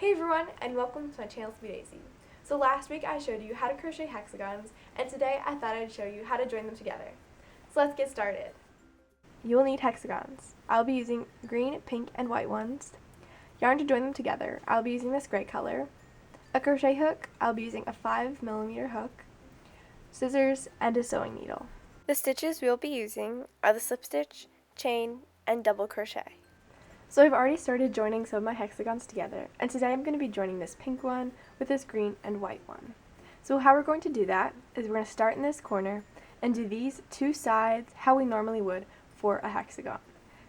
Hey everyone, and welcome to my channel, simplydaisy. So last week I showed you how to crochet hexagons, and today I thought I'd show you how to join them together. So let's get started. You will need hexagons. I'll be using green, pink, and white ones. Yarn to join them together, I'll be using this gray color. A crochet hook, I'll be using a 5mm hook, scissors, and a sewing needle. The stitches we'll be using are the slip stitch, chain, and double crochet. So I've already started joining some of my hexagons together, and today I'm going to be joining this pink one with this green and white one. So how we're going to do that is we're going to start in this corner and do these two sides how we normally would for a hexagon.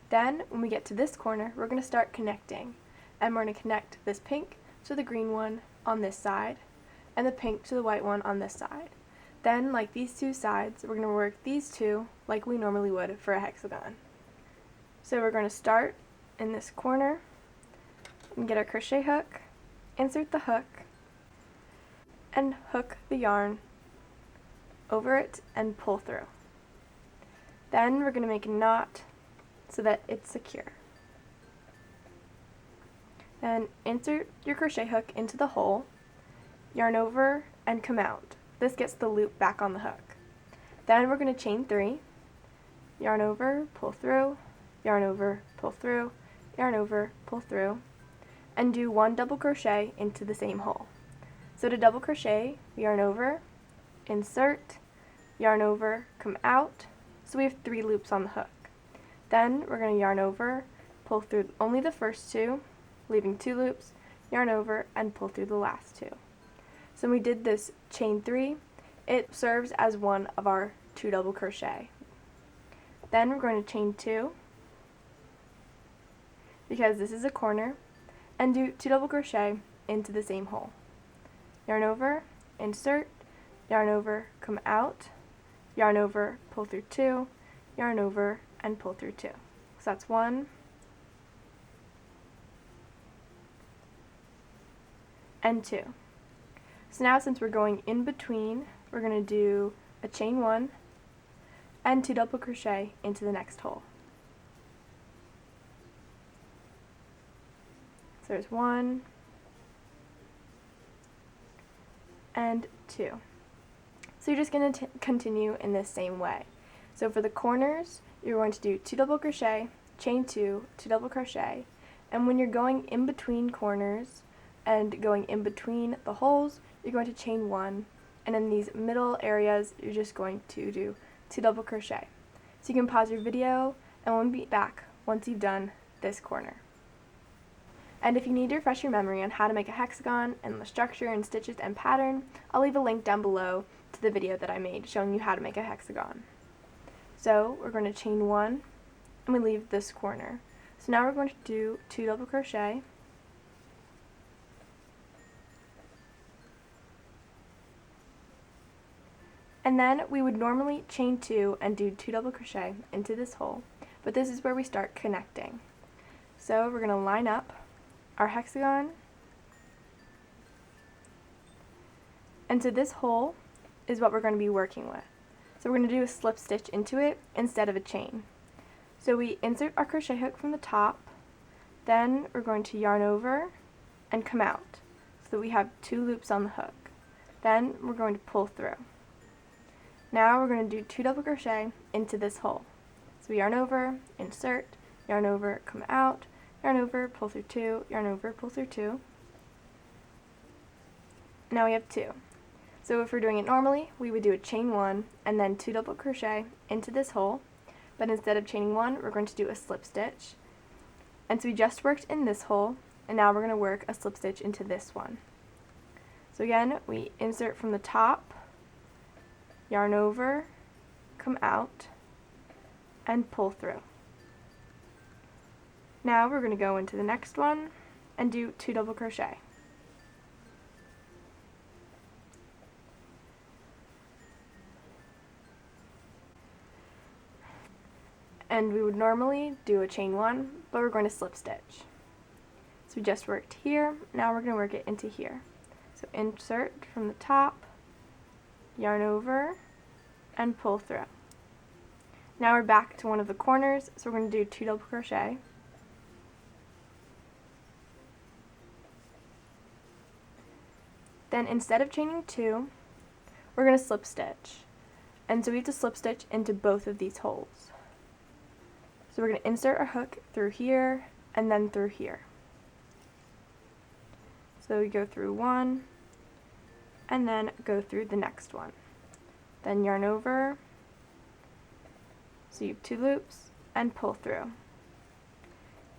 Then when we get to this corner, we're going to start connecting, and we're going to connect this pink to the green one on this side and the pink to the white one on this side. Then, like these two sides, we're going to work these two like we normally would for a hexagon. So we're going to start in this corner and get our crochet hook, insert the hook, and hook the yarn over it and pull through. Then we're going to make a knot so that it's secure. Then insert your crochet hook into the hole, yarn over, and come out. This gets the loop back on the hook. Then we're going to chain 3, yarn over, pull through, yarn over, pull through, yarn over, pull through, and do 1 double crochet into the same hole. So to double crochet, yarn over, insert, yarn over, come out, so we have 3 loops on the hook. Then we're going to yarn over, pull through only the first 2, leaving 2 loops, yarn over, and pull through the last 2. So when we did this chain 3, it serves as one of our 2 double crochet. Then we're going to chain 2, because this is a corner, and do 2 double crochet into the same hole. Yarn over, insert, yarn over, come out, yarn over, pull through 2, yarn over, and pull through 2. So that's 1 and 2. So now since we're going in between, we're going to do a chain 1 and 2 double crochet into the next hole. So there's 1 and 2. So you're just going to continue in the same way. So for the corners, you're going to do 2 double crochet, chain 2, 2 double crochet, and when you're going in between corners and going in between the holes, you're going to chain 1, and in these middle areas, you're just going to do 2 double crochet. So you can pause your video, and we'll be back once you've done this corner. And if you need to refresh your memory on how to make a hexagon and the structure and stitches and pattern, I'll leave a link down below to the video that I made showing you how to make a hexagon. So we're going to chain 1 and we leave this corner. So now we're going to do 2 double crochet, and then we would normally chain 2 and do 2 double crochet into this hole, but this is where we start connecting. So we're going to line up our hexagon, and so this hole is what we're going to be working with. So we're going to do a slip stitch into it instead of a chain. So we insert our crochet hook from the top, then we're going to yarn over and come out so that we have 2 loops on the hook. Then we're going to pull through. Now we're going to do 2 double crochet into this hole. So we yarn over, insert, yarn over, come out, yarn over, pull through 2, yarn over, pull through 2. Now we have 2. So if we're doing it normally, we would do a chain 1 and then 2 double crochet into this hole, but instead of chaining 1, we're going to do a slip stitch. And so we just worked in this hole, and now we're going to work a slip stitch into this one. So again, we insert from the top, yarn over, come out, and pull through. Now we're going to go into the next one and do 2 double crochet. And we would normally do a chain 1, but we're going to slip stitch. So we just worked here, now we're going to work it into here. So insert from the top, yarn over, and pull through. Now we're back to one of the corners, so we're going to do 2 double crochet. Then instead of chaining 2, we're going to slip stitch. And so we have to slip stitch into both of these holes. So we're going to insert our hook through here and then through here. So we go through one and then go through the next one. Then yarn over, so you have 2 loops, and pull through.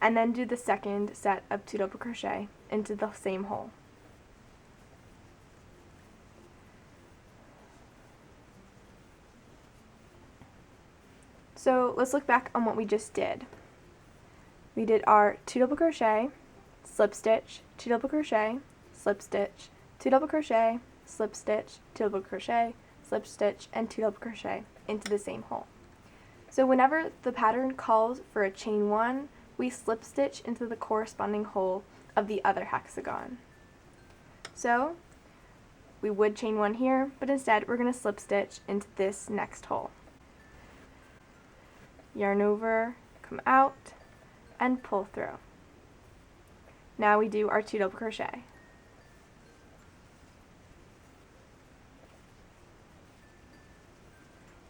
And then do the second set of 2 double crochet into the same hole. So let's look back on what we just did. We did our 2 double crochet, slip stitch, 2 double crochet, slip stitch, 2 double crochet, slip stitch, 2 double crochet, slip stitch, and 2 double crochet into the same hole. So whenever the pattern calls for a chain 1, we slip stitch into the corresponding hole of the other hexagon. So we would chain 1 here, but instead we're going to slip stitch into this next hole. Yarn over, come out, and pull through. Now we do our 2 double crochet.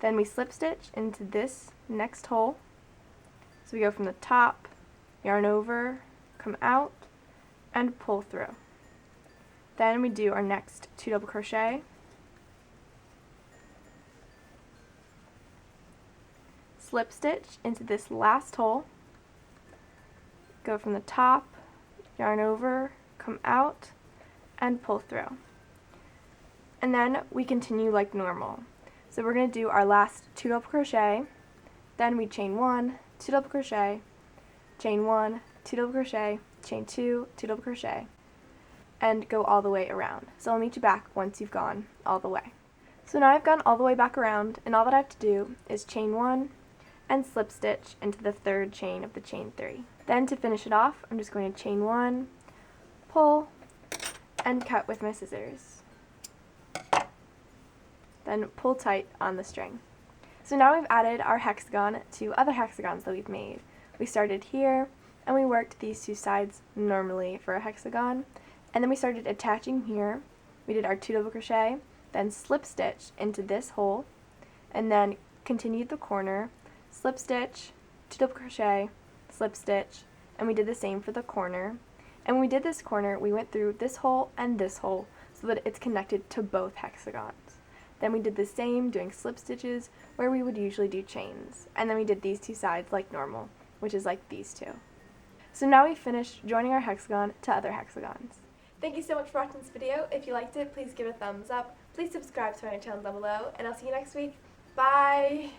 Then we slip stitch into this next hole. So we go from the top, yarn over, come out, and pull through. Then we do our next 2 double crochet. Slip stitch into this last hole. Go from the top, yarn over, come out, and pull through. And then we continue like normal. So we're going to do our last 2 double crochet, then we chain 1, 2 double crochet, chain 1, 2 double crochet, chain 2, 2 double crochet, and go all the way around. So I'll meet you back once you've gone all the way. So now I've gone all the way back around, and all that I have to do is chain 1 and slip stitch into the 3rd chain of the chain 3. Then to finish it off, I'm just going to chain 1, pull, and cut with my scissors. Then pull tight on the string. So now we've added our hexagon to other hexagons that we've made. We started here, and we worked these 2 sides normally for a hexagon, and then we started attaching here. We did our 2 double crochet, then slip stitch into this hole, and then continued the corner, slip stitch, 2 double crochet, slip stitch, and we did the same for the corner. And when we did this corner, we went through this hole and this hole so that it's connected to both hexagons. Then we did the same, doing slip stitches where we would usually do chains. And then we did these 2 sides like normal, which is like these 2. So now we've finished joining our hexagon to other hexagons. Thank you so much for watching this video. If you liked it, please give it a thumbs up. Please subscribe to my channel down below, and I'll see you next week. Bye!